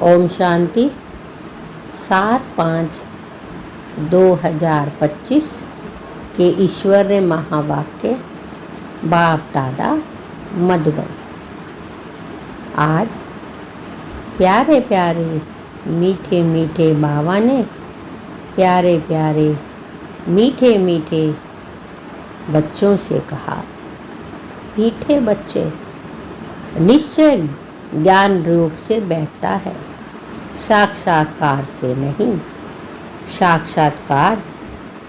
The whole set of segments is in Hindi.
ओम शांति। 7/5/2025 के ईश्वरीय महावाक्य बाप दादा मधुबन। आज प्यारे प्यारे मीठे मीठे बाबा ने प्यारे प्यारे मीठे मीठे बच्चों से कहा, मीठे बच्चे, निश्चय ज्ञान योग से बैठता है, साक्षात्कार से नहीं। साक्षात्कार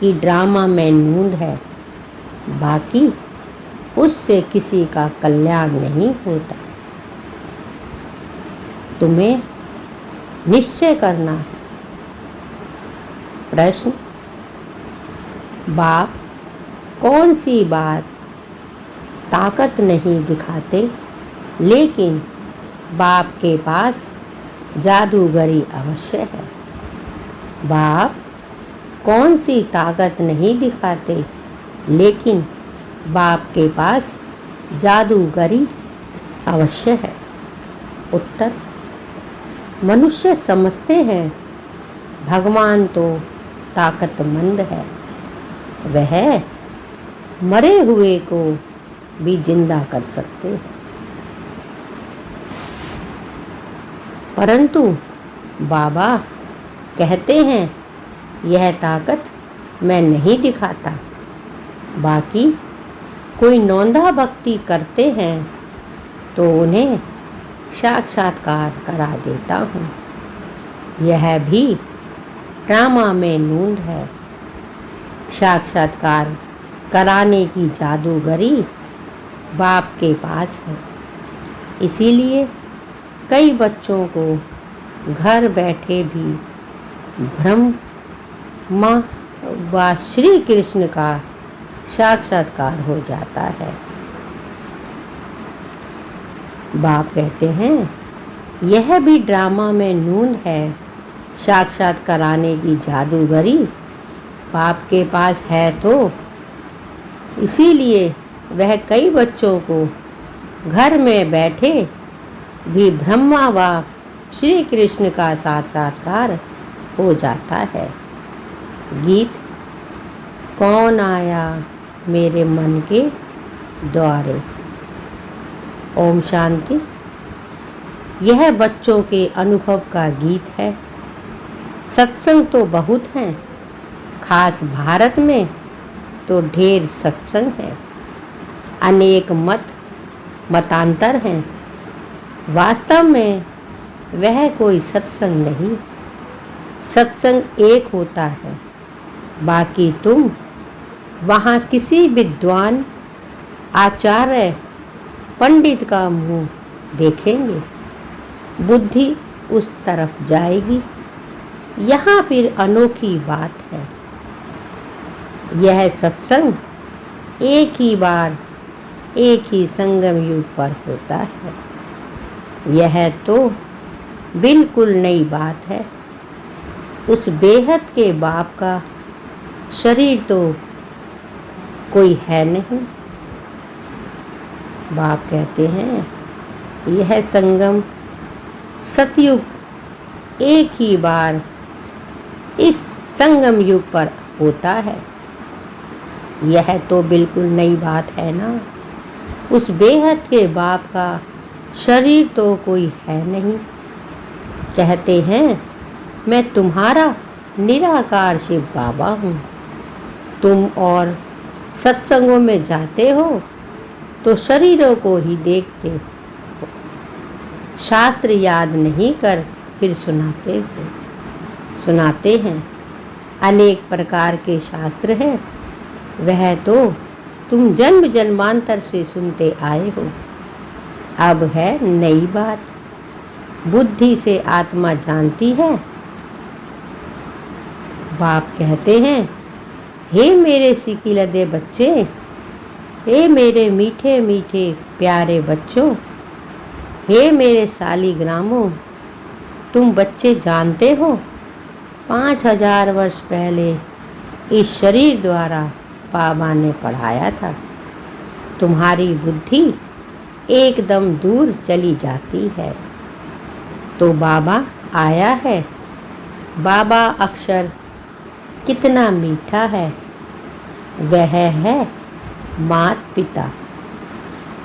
की ड्रामा में नूंद है, बाकी उससे किसी का कल्याण नहीं होता। तुम्हें निश्चय करना है। प्रश्न, बाप कौन सी बात ताकत नहीं दिखाते, लेकिन बाप के पास जादूगरी अवश्य है। बाप कौन सी ताकत नहीं दिखाते, लेकिन बाप के पास जादूगरी अवश्य है। उत्तर, मनुष्य समझते हैं भगवान तो ताकतमंद है, वह मरे हुए को भी जिंदा कर सकते हैं, परंतु बाबा कहते हैं यह ताकत मैं नहीं दिखाता। बाकी कोई नौंधा भक्ति करते हैं तो उन्हें साक्षात्कार करा देता हूँ। यह भी ड्रामा में नूंद है। साक्षात्कार कराने की जादूगरी बाप के पास है। इसीलिए कई बच्चों को घर बैठे भी ब्रह्मा व श्री कृष्ण का साक्षात्कार हो जाता है। बाप कहते हैं यह भी ड्रामा में नूंद है। साक्षात कराने की जादूगरी बाप के पास है, तो इसीलिए वह कई बच्चों को घर में बैठे भी ब्रह्मा व श्री कृष्ण का साक्षात्कार हो जाता है। गीत, कौन आया मेरे मन के द्वारे। ओम शांति। यह बच्चों के अनुभव का गीत है। सत्संग तो बहुत हैं, खास भारत में तो ढेर सत्संग है। अनेक मतांतर हैं। वास्तव में वह कोई सत्संग नहीं, सत्संग एक होता है। बाकी तुम वहाँ किसी विद्वान आचार्य पंडित का मुंह देखेंगे, बुद्धि उस तरफ जाएगी। यहाँ फिर अनोखी बात है। यह सत्संग एक ही बार एक ही संगम युग पर होता है। यह तो बिल्कुल नई बात है। उस बेहद के बाप का शरीर तो कोई है नहीं। बाप कहते हैं यह संगम सतयुग एक ही बार इस संगम युग पर होता है। यह तो बिल्कुल नई बात है ना। उस बेहद के बाप का शरीर तो कोई है नहीं। कहते हैं मैं तुम्हारा निराकार शिव बाबा हूँ। तुम और सत्संगों में जाते हो तो शरीरों को ही देखते हो, शास्त्र याद नहीं कर फिर सुनाते हैं। अनेक प्रकार के शास्त्र हैं, वह तो तुम जन्म जन्मांतर से सुनते आए हो। अब है नई बात, बुद्धि से आत्मा जानती है। बाप कहते हैं हे मेरे सिकिलदे बच्चे, हे मेरे मीठे मीठे प्यारे बच्चों, हे मेरे सालीग्रामों, तुम बच्चे जानते हो 5000 वर्ष पहले इस शरीर द्वारा बाबा ने पढ़ाया था। तुम्हारी बुद्धि एकदम दूर चली जाती है। तो बाबा आया है। बाबा अक्षर कितना मीठा है, वह है मात पिता।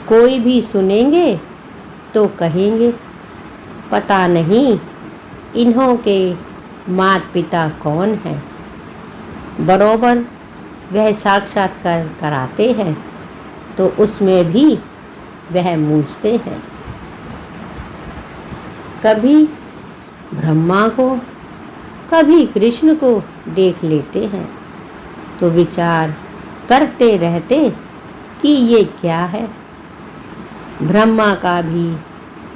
कोई भी सुनेंगे तो कहेंगे पता नहीं इन्हों के मात पिता कौन हैं। बरोबर वह साक्षात्कार कराते हैं तो उसमें भी वह मूझते हैं। कभी ब्रह्मा को कभी कृष्ण को देख लेते हैं तो विचार करते रहते कि ये क्या है। ब्रह्मा का भी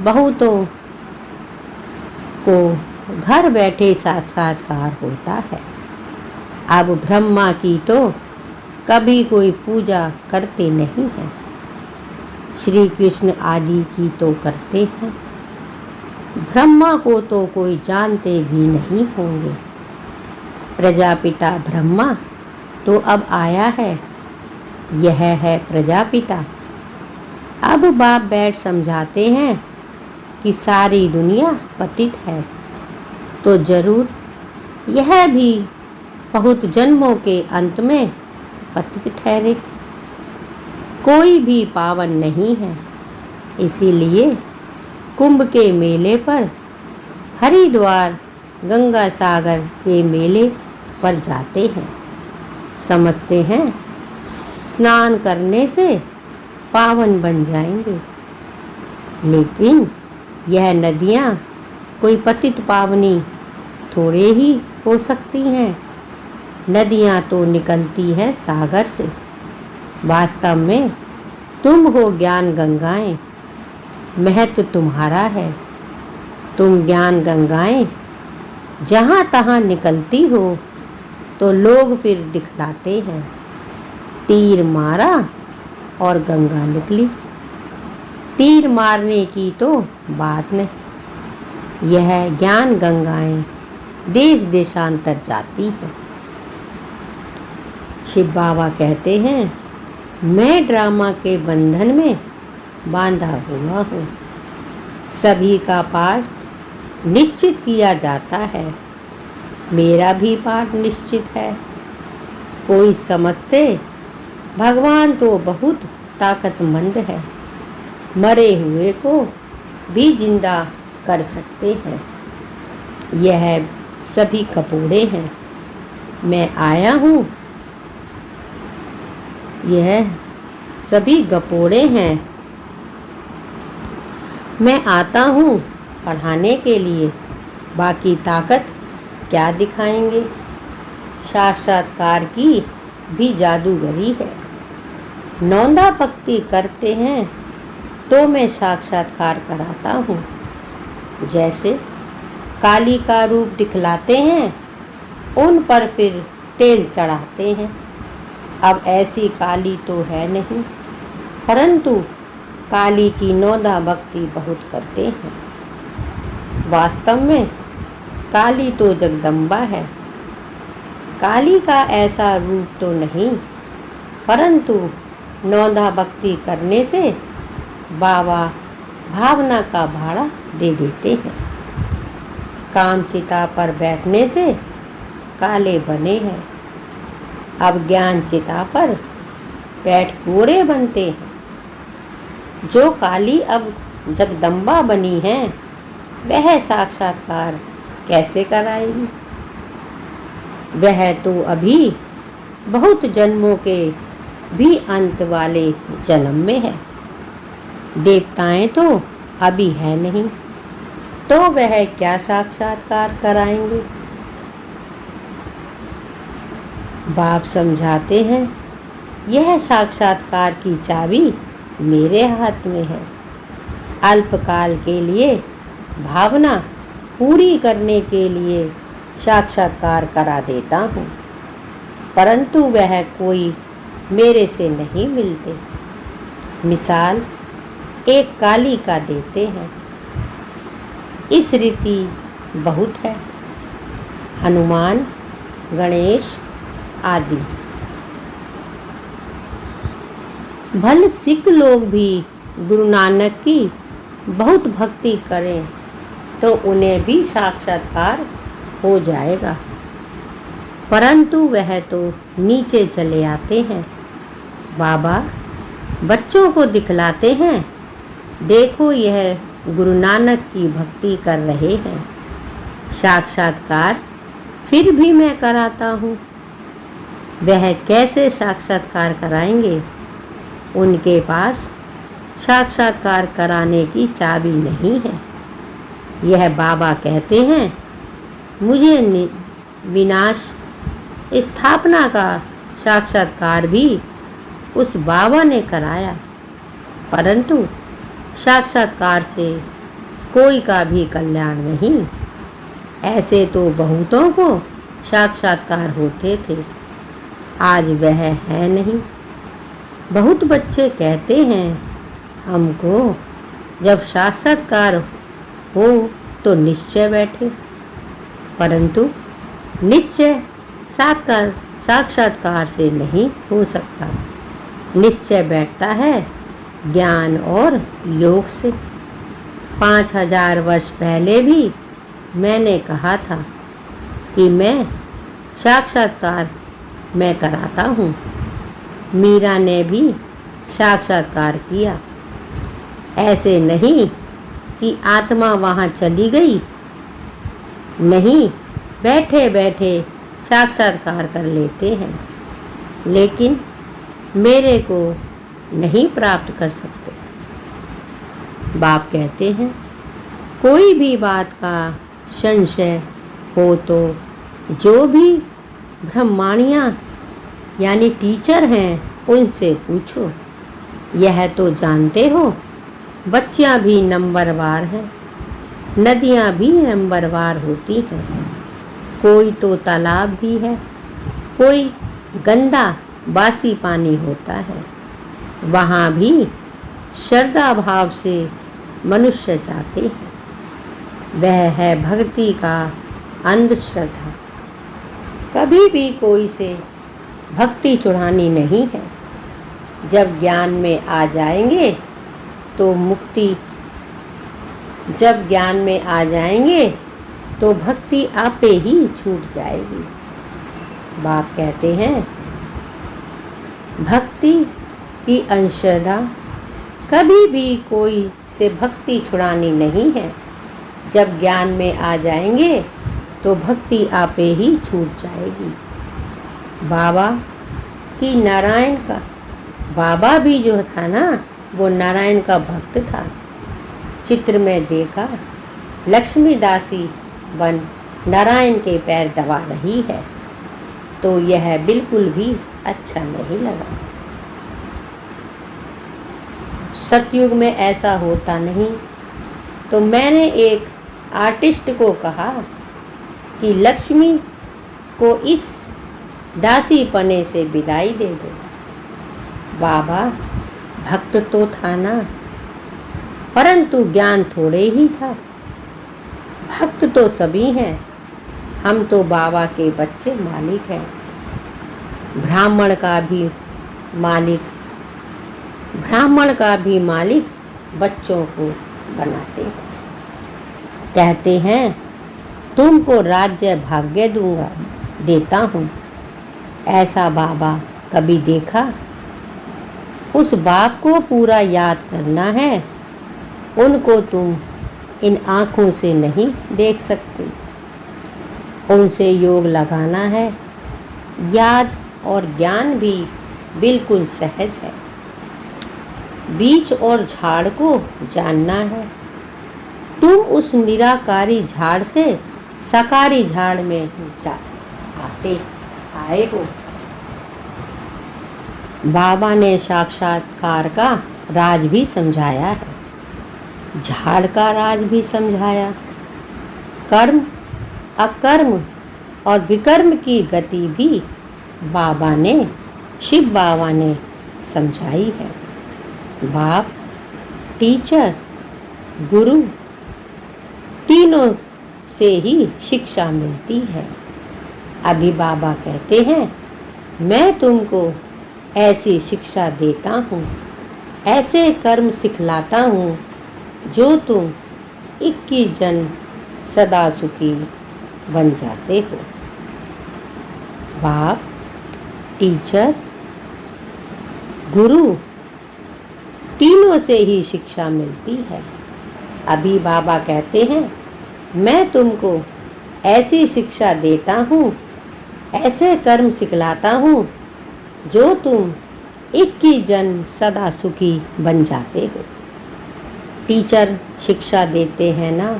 बहुतों को घर बैठे साक्षात्कार होता है। अब ब्रह्मा की तो कभी कोई पूजा करते नहीं है, श्री कृष्ण आदि की तो करते हैं। ब्रह्मा को तो कोई जानते भी नहीं होंगे। प्रजापिता ब्रह्मा तो अब आया है, यह है प्रजापिता। अब बाप बैठ समझाते हैं कि सारी दुनिया पतित है तो जरूर यह भी बहुत जन्मों के अंत में पतित ठहरे। कोई भी पावन नहीं है, इसीलिए कुंभ के मेले पर, हरिद्वार गंगा सागर के मेले पर जाते हैं। समझते हैं स्नान करने से पावन बन जाएंगे, लेकिन यह नदियाँ कोई पतित पावनी थोड़े ही हो सकती हैं। नदियाँ तो निकलती हैं सागर से। वास्तव में तुम हो ज्ञान गंगाएं, महत्व तुम्हारा है। तुम ज्ञान गंगाएं जहाँ तहाँ निकलती हो तो लोग फिर दिखलाते हैं, तीर मारा और गंगा निकली। तीर मारने की तो बात नहीं, यह ज्ञान गंगाएं देश देशांतर जाती हैं। शिव बाबा कहते हैं मैं ड्रामा के बंधन में बांधा हुआ हूँ। सभी का पाठ निश्चित किया जाता है, मेरा भी पाठ निश्चित है। कोई समझते भगवान तो बहुत ताकतमंद है, मरे हुए को भी जिंदा कर सकते हैं। यह सभी कपोड़े हैं, मैं आया हूँ। यह सभी गपोड़े हैं, मैं आता हूँ पढ़ाने के लिए। बाकी ताकत क्या दिखाएंगे। साक्षात्कार की भी जादूगरी है। नौंदा भक्ति करते हैं तो मैं साक्षात्कार कराता हूँ। जैसे काली का रूप दिखलाते हैं, उन पर फिर तेल चढ़ाते हैं। अब ऐसी काली तो है नहीं, परंतु काली की नौदा भक्ति बहुत करते हैं। वास्तव में काली तो जगदम्बा है। काली का ऐसा रूप तो नहीं, परंतु नौदा भक्ति करने से बाबा भावना का भाड़ा दे देते हैं। कामचिता पर बैठने से काले बने हैं, अब ज्ञान चिता पर बैठ गोरे बनते हैं। जो काली अब जगदम्बा बनी है, वह साक्षात्कार कैसे कराएगी। वह तो अभी बहुत जन्मों के भी अंत वाले जन्म में है। देवताएं तो अभी है नहीं, तो वह क्या साक्षात्कार कराएंगे। बाप समझाते हैं यह साक्षात्कार की चाबी मेरे हाथ में है। अल्पकाल के लिए भावना पूरी करने के लिए साक्षात्कार करा देता हूँ, परंतु वह कोई मेरे से नहीं मिलते। मिसाल एक काली का देते हैं, इस रीति बहुत है। हनुमान, गणेश आदि। भले सिख लोग भी गुरु नानक की बहुत भक्ति करें तो उन्हें भी साक्षात्कार हो जाएगा। परंतु वह तो नीचे चले आते हैं। बाबा बच्चों को दिखलाते हैं, देखो यह गुरु नानक की भक्ति कर रहे हैं। साक्षात्कार फिर भी मैं कराता हूँ। वह कैसे साक्षात्कार कराएंगे? उनके पास साक्षात्कार कराने की चाबी नहीं है। यह बाबा कहते हैं, मुझे विनाश स्थापना का साक्षात्कार भी उस बाबा ने कराया, परंतु साक्षात्कार से कोई का भी कल्याण नहीं। ऐसे तो बहुतों को साक्षात्कार होते थे, आज वह है नहीं। बहुत बच्चे कहते हैं हमको जब साक्षात्कार हो तो निश्चय बैठे, परंतु निश्चय साक्षात्कार से नहीं हो सकता। निश्चय बैठता है ज्ञान और योग से। 5000 वर्ष पहले भी मैंने कहा था कि मैं साक्षात्कार मैं कराता हूँ। मीरा ने भी साक्षात्कार किया। ऐसे नहीं कि आत्मा वहाँ चली गई, नहीं, बैठे बैठे साक्षात्कार कर लेते हैं, लेकिन मेरे को नहीं प्राप्त कर सकते। बाप कहते हैं, कोई भी बात का संशय हो तो जो भी ब्रह्माणियाँ यानी टीचर हैं उनसे पूछो। यह तो जानते हो बच्चियाँ भी नंबरवार हैं, नदियाँ भी नंबरवार होती हैं। कोई तो तालाब भी है, कोई गंदा बासी पानी होता है। वहाँ भी श्रद्धा भाव से मनुष्य जाते हैं। वह है भक्ति का अंधश्रद्धा। कभी भी कोई से भक्ति चुरानी नहीं है। जब ज्ञान में आ जाएंगे तो मुक्ति, जब ज्ञान में आ जाएंगे तो भक्ति आपे ही छूट जाएगी। बाप कहते हैं, भक्ति की अंशदा कभी भी कोई से भक्ति छुड़ानी नहीं है। जब ज्ञान में आ जाएंगे तो भक्ति आपे ही छूट जाएगी। बाबा की नारायण का, बाबा भी जो था ना वो नारायण का भक्त था। चित्र में देखा लक्ष्मी दासी बन नारायण के पैर दबा रही है, तो यह बिल्कुल भी अच्छा नहीं लगा। सतयुग में ऐसा होता नहीं। तो मैंने एक आर्टिस्ट को कहा कि लक्ष्मी को इस दासी पने से विदाई दे दो। बाबा भक्त तो था ना, परंतु ज्ञान थोड़े ही था। भक्त तो सभी हैं, हम तो बाबा के बच्चे मालिक हैं। ब्राह्मण का भी मालिक बच्चों को बनाते हैं। कहते हैं तुमको राज्य भाग्य दूंगा, देता हूँ। ऐसा बाबा कभी देखा? उस बाप को पूरा याद करना है। उनको तुम इन आँखों से नहीं देख सकते। उनसे योग लगाना है। याद और ज्ञान भी बिल्कुल सहज है। बीज और झाड़ को जानना है। तुम उस निराकारी झाड़ से साकारी झाड़ में आए हो। बाबा ने साक्षात्कार का राज भी समझाया है, झाड़ का राज भी समझाया। कर्म, अकर्म और विकर्म की गति भी बाबा ने, शिव बाबा ने समझाई है। बाप, टीचर, गुरु तीनों से ही शिक्षा मिलती है। अभी बाबा कहते हैं, मैं तुमको ऐसी शिक्षा देता हूँ, ऐसे कर्म सिखलाता हूँ जो तुम 21 जन्म सदा सुखी बन जाते हो। बाप, टीचर, गुरु तीनों से ही शिक्षा मिलती है। अभी बाबा कहते हैं, मैं तुमको ऐसी शिक्षा देता हूँ, ऐसे कर्म सिखलाता हूँ जो तुम 21 जन्म सदा सुखी बन जाते हो। टीचर शिक्षा देते हैं ना,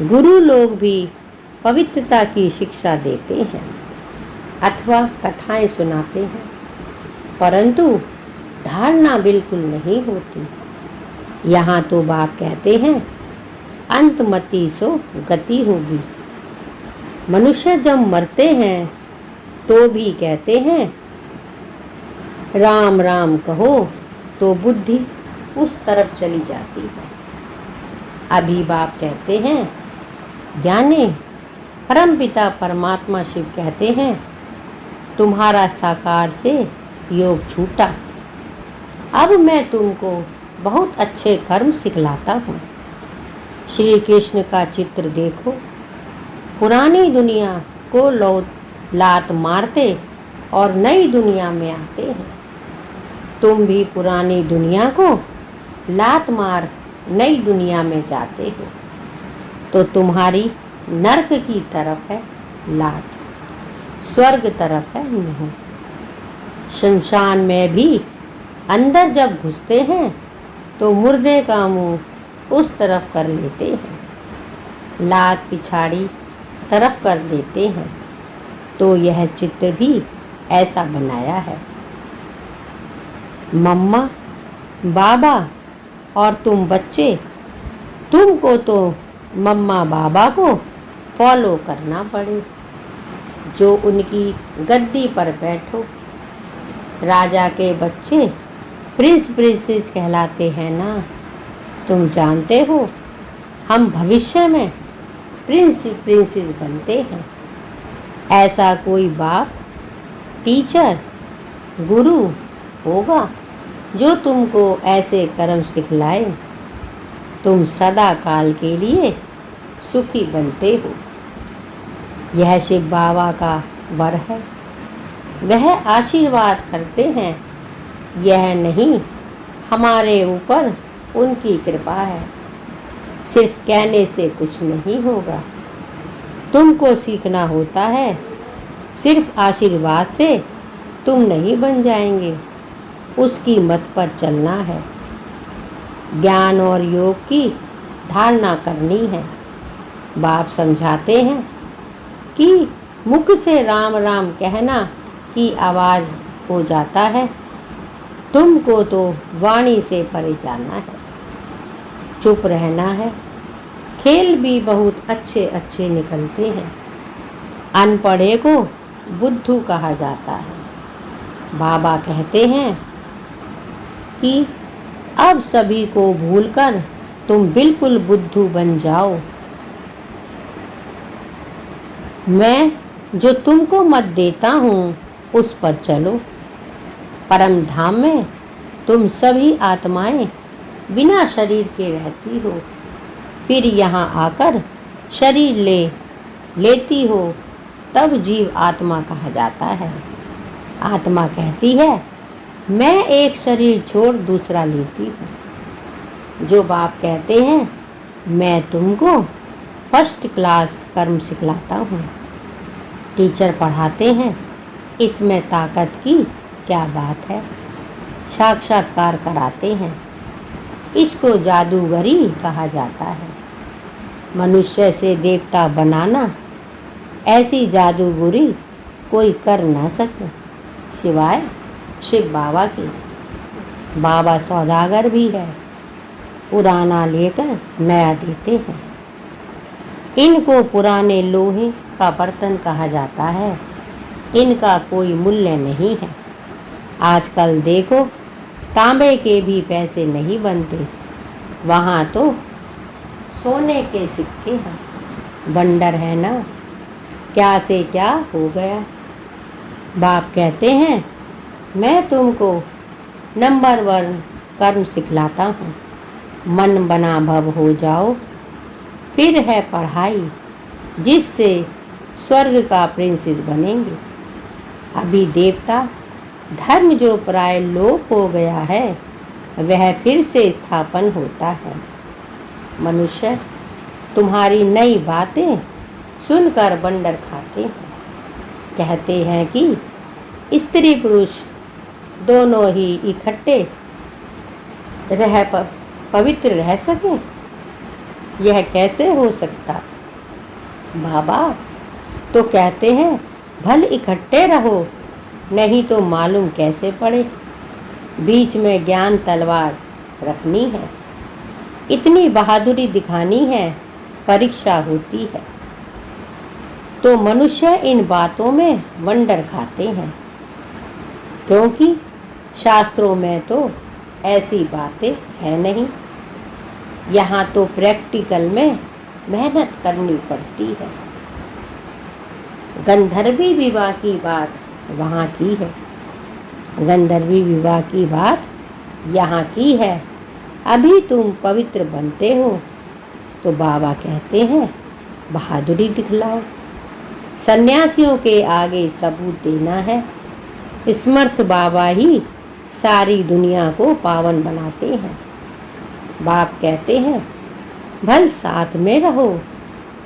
गुरु लोग भी पवित्रता की शिक्षा देते हैं अथवा कथाएं सुनाते हैं, परंतु धारणा बिल्कुल नहीं होती। यहाँ तो बाप कहते हैं, अंतमति सो गति होगी। मनुष्य जब मरते हैं तो भी कहते हैं राम राम कहो, तो बुद्धि उस तरफ चली जाती है। अभी बाप कहते हैं, ज्ञानी परमपिता परमात्मा शिव कहते हैं, तुम्हारा साकार से योग छूटा। अब मैं तुमको बहुत अच्छे कर्म सिखलाता हूँ। श्री कृष्ण का चित्र देखो, पुरानी दुनिया को लात मारते और नई दुनिया में आते हैं। तुम भी पुरानी दुनिया को लात मार नई दुनिया में जाते हो, तो तुम्हारी नरक की तरफ है लात, स्वर्ग तरफ है मुंह। शमशान में भी अंदर जब घुसते हैं तो मुर्दे का मुंह उस तरफ कर लेते हैं, लात पिछाड़ी तरफ कर लेते हैं। तो यह चित्र भी ऐसा बनाया है। मम्मा, बाबा और तुम बच्चे, तुमको तो मम्मा बाबा को फॉलो करना पड़े, जो उनकी गद्दी पर बैठो। राजा के बच्चे प्रिंस प्रिंसेस कहलाते हैं ना। तुम जानते हो, हम भविष्य में प्रिंस प्रिंसेस बनते हैं। ऐसा कोई बाप, टीचर, गुरु होगा जो तुमको ऐसे कर्म सिखलाए, तुम सदा काल के लिए सुखी बनते हो। यह शिव बाबा का वर है, वह आशीर्वाद करते हैं। यह नहीं, हमारे ऊपर उनकी कृपा है। सिर्फ कहने से कुछ नहीं होगा, तुमको सीखना होता है। सिर्फ आशीर्वाद से तुम नहीं बन जाएंगे, उसकी मत पर चलना है। ज्ञान और योग की धारणा करनी है। बाप समझाते हैं कि मुख से राम राम कहना की आवाज़ हो जाता है, तुमको तो वाणी से परे जाना है, चुप रहना है। खेल भी बहुत अच्छे अच्छे निकलते हैं। अनपढ़े को बुद्धू कहा जाता है। बाबा कहते हैं कि अब सभी को भूलकर तुम बिल्कुल बुद्धू बन जाओ। मैं जो तुमको मत देता हूँ उस पर चलो। परम धाम में तुम सभी आत्माएं बिना शरीर के रहती हो, फिर यहाँ आकर शरीर लेती हो, तब जीव आत्मा कहा जाता है। आत्मा कहती है, मैं एक शरीर छोड़ दूसरा लेती हूँ। जो बाप कहते हैं, मैं तुमको फर्स्ट क्लास कर्म सिखलाता हूँ। टीचर पढ़ाते हैं, इसमें ताकत की क्या बात है। साक्षात्कार कराते हैं, इसको जादूगरी कहा जाता है। मनुष्य से देवता बनाना, ऐसी जादूगरी कोई कर ना सके सिवाय शिव बाबा की। बाबा सौदागर भी है, पुराना लेकर नया देते हैं। इनको पुराने लोहे का बर्तन कहा जाता है, इनका कोई मूल्य नहीं है। आजकल देखो, तांबे के भी पैसे नहीं बनते, वहाँ तो सोने के सिक्के हैं। बंडर है ना, क्या से क्या हो गया। बाप कहते हैं, मैं तुमको नंबर 1 कर्म सिखलाता हूँ। मन बना भव हो जाओ, फिर है पढ़ाई जिससे स्वर्ग का प्रिंसेस बनेंगे। अभी देवता धर्म जो प्राय लोप हो गया है वह फिर से स्थापन होता है। मनुष्य तुम्हारी नई बातें सुनकर बंडर खाते हैं। कहते हैं कि स्त्री पुरुष दोनों ही इकट्ठे पवित्र रह सकें, यह कैसे हो सकता? बाबा तो कहते हैं भल इकट्ठे रहो, नहीं तो मालूम कैसे पड़े। बीच में ज्ञान तलवार रखनी है, इतनी बहादुरी दिखानी है, परीक्षा होती है। तो मनुष्य इन बातों में वंडर खाते हैं, क्योंकि शास्त्रों में तो ऐसी बातें हैं नहीं। यहाँ तो प्रैक्टिकल में मेहनत करनी पड़ती है। गंधर्वी विवाह की बात वहाँ की है, गंधर्वी विवाह की बात यहाँ की है। अभी तुम पवित्र बनते हो तो बाबा कहते हैं बहादुरी दिखलाओ। सन्यासियों के आगे सबूत देना है। समर्थ बाबा ही सारी दुनिया को पावन बनाते हैं। बाप कहते हैं भल साथ में रहो,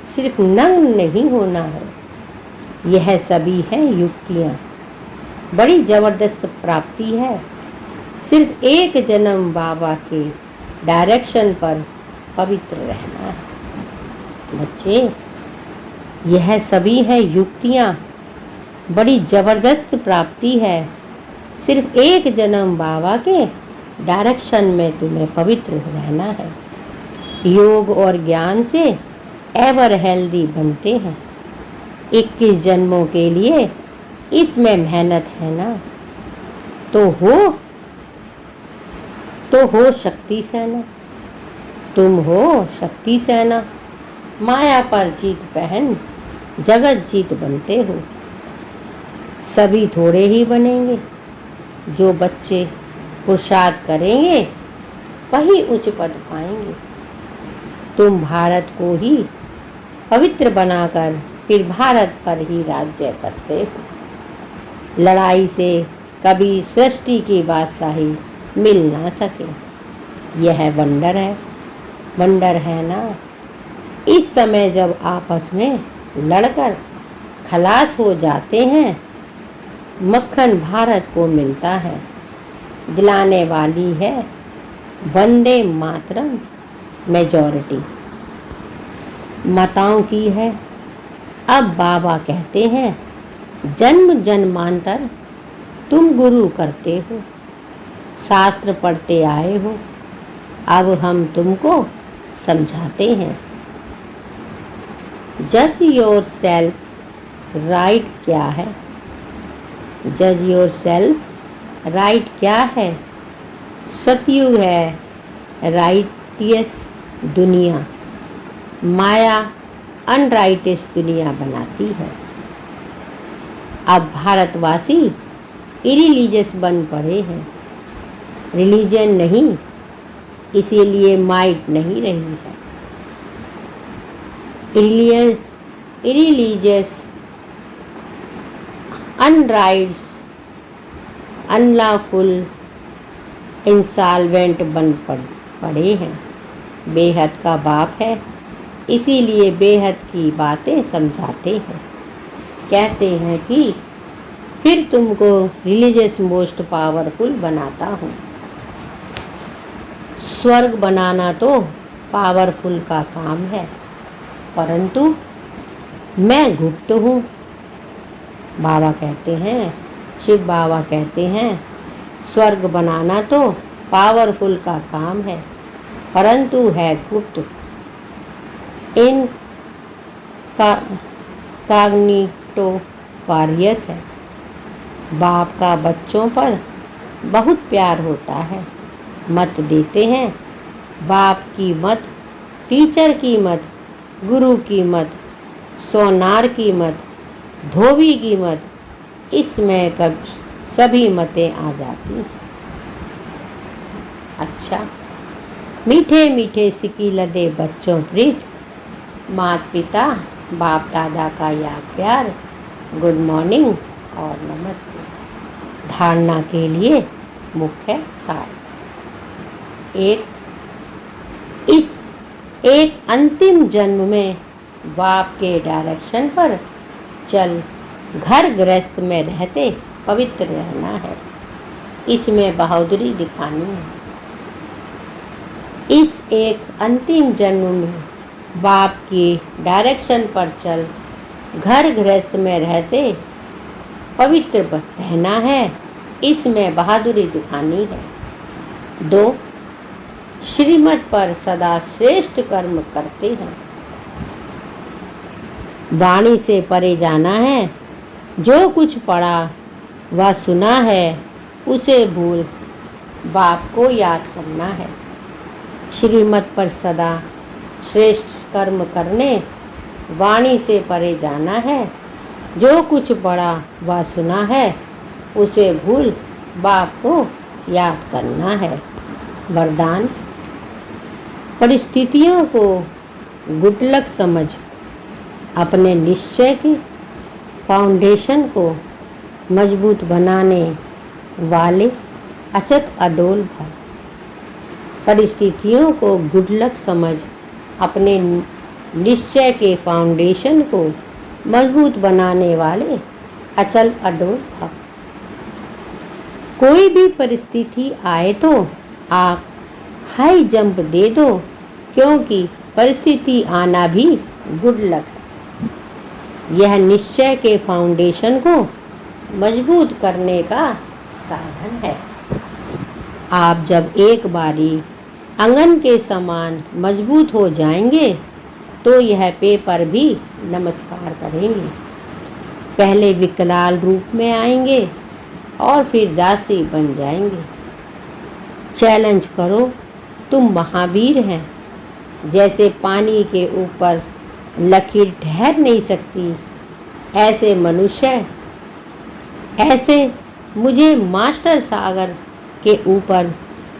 सिर्फ नंग नहीं होना है। यह सभी है युक्तियाँ, बड़ी जबरदस्त प्राप्ति है। सिर्फ एक जन्म बाबा के डायरेक्शन पर पवित्र रहना है। बच्चे, यह सभी है युक्तियाँ, बड़ी जबरदस्त प्राप्ति है। सिर्फ एक जन्म बाबा के डायरेक्शन में तुम्हें पवित्र रहना है। योग और ज्ञान से एवर हेल्दी बनते हैं। 21 जन्मों के लिए इसमें मेहनत है ना, तो हो शक्ति सेना। तुम हो शक्ति सेना, माया पर जीत पहन जगत जीत बनते हो। सभी थोड़े ही बनेंगे। जो बच्चे पुरुषार्थ करेंगे वही उच्च पद पाएंगे। तुम भारत को ही पवित्र बनाकर फिर भारत पर ही राज्य करते हो। लड़ाई से कभी सृष्टि की बादशाही मिल ना सके, यह वंडर है। वंडर है ना। इस समय जब आपस में लड़कर खलास हो जाते हैं, मक्खन भारत को मिलता है। दिलाने वाली है वंदे मातरम मेजॉरिटी, माताओं की है। अब बाबा कहते हैं जन्म जन्मांतर तुम गुरु करते हो, शास्त्र पढ़ते आए हो, अब हम तुमको समझाते हैं। जज योर सेल्फ राइट क्या है? जज योर सेल्फ राइट क्या है? सतयुग है राइटियस दुनिया, माया अनराइटियस दुनिया बनाती है। अब भारतवासी इरिलीजियस बन पड़े हैं। रिलीजन नहीं, इसीलिए माइट नहीं रही है। इरिलीजियस अनराइट्स अनलॉफुल इंसॉल्वेंट बन पड़े हैं। बेहद का बाप है, इसीलिए बेहद की बातें समझाते हैं। कहते हैं कि फिर तुमको रिलीजियस मोस्ट पावरफुल बनाता हूँ। स्वर्ग बनाना तो पावरफुल का काम है, परंतु मैं गुप्त हूँ। बाबा कहते हैं, शिव बाबा कहते हैं स्वर्ग बनाना तो पावरफुल का काम है, परंतु है गुप्त। इन काग्निटो वारियस है। बाप का बच्चों पर बहुत प्यार होता है। मत देते हैं। बाप की मत, टीचर की मत, गुरु की मत, सोनार की मत, धोबी की मत, इसमें कब सभी मतें आ जाती। अच्छा, मीठे मीठे सिकी लदे बच्चों प्रीत, माता पिता बाप दादा का याद प्यार, गुड मॉर्निंग और नमस्ते। धारणा के लिए मुख्य सार। एक अंतिम जन्म में बाप के डायरेक्शन पर चल घर गृहस्थ में रहते पवित्र रहना है। इसमें बहादुरी दिखानी है। इस एक अंतिम जन्म में बाप की डायरेक्शन पर चल घर गृहस्थ में रहते पवित्र रहना है। इसमें बहादुरी दिखानी है। 2. श्रीमत पर सदा श्रेष्ठ कर्म करते हैं। वाणी से परे जाना है। जो कुछ पढ़ा व सुना है उसे भूल बाप को याद करना है। श्रीमत पर सदा श्रेष्ठ कर्म करने, वाणी से परे जाना है। जो कुछ पढ़ा व सुना है उसे भूल बाप को याद करना है। वरदान। परिस्थितियों को गुटलक समझ अपने निश्चय की फाउंडेशन को मजबूत बनाने वाले अचट अडोल भव। परिस्थितियों को गुटलक समझ अपने निश्चय के फाउंडेशन को मजबूत बनाने वाले अचल अडोल भव। कोई भी परिस्थिति आए तो आप हाई जंप दे दो, क्योंकि परिस्थिति आना भी गुड लक है। यह निश्चय के फाउंडेशन को मजबूत करने का साधन है। आप जब एक बारी आंगन के समान मजबूत हो जाएंगे तो यह पेपर भी नमस्कार करेंगे। पहले विकराल रूप में आएंगे और फिर दासी बन जाएंगे। चैलेंज करो, तुम महावीर हैं। जैसे पानी के ऊपर लकीर ठहर नहीं सकती, ऐसे मनुष्य ऐसे मुझे मास्टर सागर के ऊपर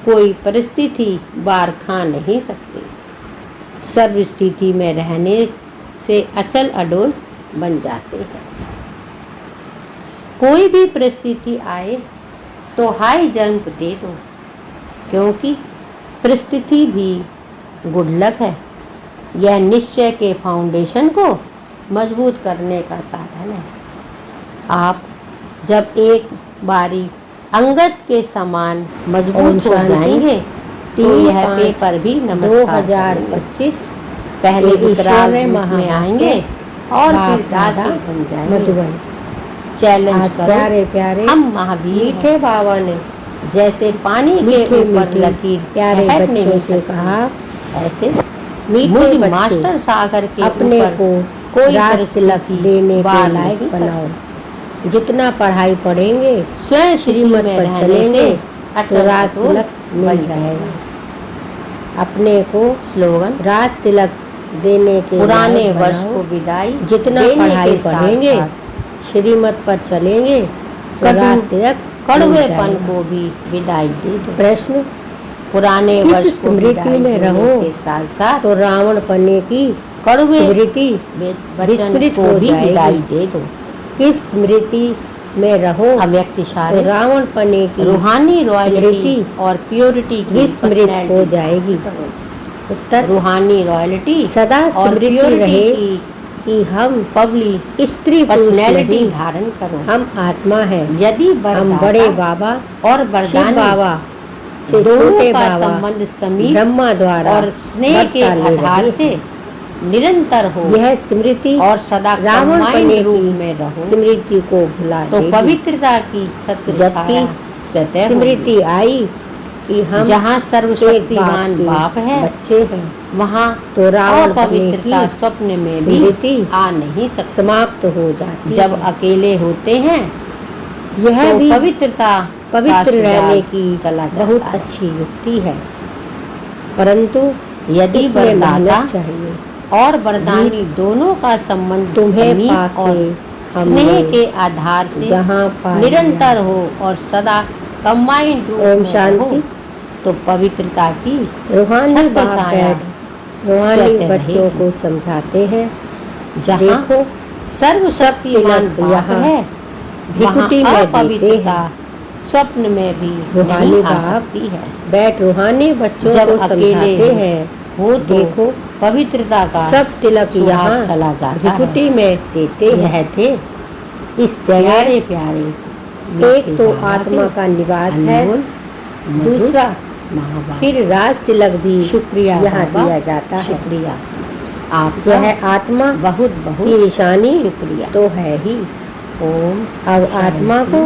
कोई परिस्थिति बार खा नहीं सकती। सर्व स्थिति में रहने से अचल अडोल बन जाते हैं। कोई भी परिस्थिति आए तो हाई जंप दे दो, क्योंकि परिस्थिति भी गुड लक है। यह निश्चय के फाउंडेशन को मजबूत करने का साधन है। आप जब एक बारी अंगद के समान मजबूत हो जाएंगे तो यह पेपर भी नमस्कार 2025 पहले विकराल रूप में आएंगे और फिर दासी बन जाएंगे। चैलेंज करो, प्यारे प्यारे हम महावीर मीठे बाबा ने जैसे पानी के ऊपर लकीर प्यारे बच्चों से कहा, ऐसे मुझ मास्टर सागर के अपने को कोई परिस्थिति देने के लायक बनाओ। जितना पढ़ाई पढ़ेंगे स्वयं श्रीमत पर चलेंगे तो राज तिलक मिल जाएगा। अपने को स्लोगन राज तिलक देने के पुराने वर्ष को विदाई। जितना पढ़ाई पढ़ेंगे श्रीमत पर चलेंगे तो राज तिलक कड़वेपन को भी विदाई दे दो। प्रश्न। पुराने वर्ष को स्मृति में रहो के साथ साथ तो रावण पने की कड़वे स्मृति विस्मृत को भी विदाई दे दो। किस स्मृति में रहो अव्यक्तिशाली तो रावण पने की रूहानी रॉयल्टी और प्योरिटी की विस्मृत हो जाएगी। उत्तर। रूहानी रॉयल्टी सदा स्मृति रहे कि हम पब्लिक स्त्री पर्सनैलिटी धारण करो। हम आत्मा है। यदि हम बड़े बाबा और वरदानी बाबा से छोटे बाबा संबंध समीप ब्रह्मा द्वारा और स्नेह के आधार से निरंतर हो, यह स्मृति और सदा रावण पने रूप में रहो, स्मृति को भुला तो पवित्रता की छत्र छाया स्वतः स्मृति आई कि हम जहाँ सर्वशक्तिमान बाप है बच्चे हैं, वहाँ तो रावण पवित्रता स्वप्न में भी आ नहीं सकती, समाप्त हो जाती। जब अकेले होते हैं यह तो भी पवित्रता पवित्र रहने की बहुत अच्छी युक्ति है। परंतु यदि वरदाता चाहिए और वरदानी दोनों का संबंध तुम्हें और स्नेह के आधार से निरंतर हो और सदा कंबाइंड रूप में हो तो पवित्रता की रूहानी बाप रूहानी स्वतः बच्चों रहेगी। को समझाते हैं, जहाँ देखो सर्वशक्तिमान तिलक बाप यहाँ है, वहाँ भिकुटी में देते अपवित्रता हैं। स्वप्न में भी रूहानी नहीं आ बाप सकती है। बैठ रूहानी बच्चों जब को अकेले समझाते हैं, हो तो देखो पवित्रता का सब तिलक सुहाग यहाँ चला जाता है। भिकुटी में देते हैं। यह थे इस जगह प्यारे प्यारे एक तो बाबा आत्मा के का निवास है, अनमोल मधुर दूसरा महावाक्य। फिर राज तिलक भी शुक्रिया यहाँ बाबा, दिया जाता है। शुक्रिया आपका, यह आत्मा बहुत बहुत की निशानी शुक्रिया। तो है ही। ओम अब आत्मा को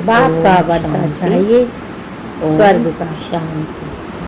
बाप का ओम वर्षा शांति। चाहिए, ओम स्वर्ग का। शांति।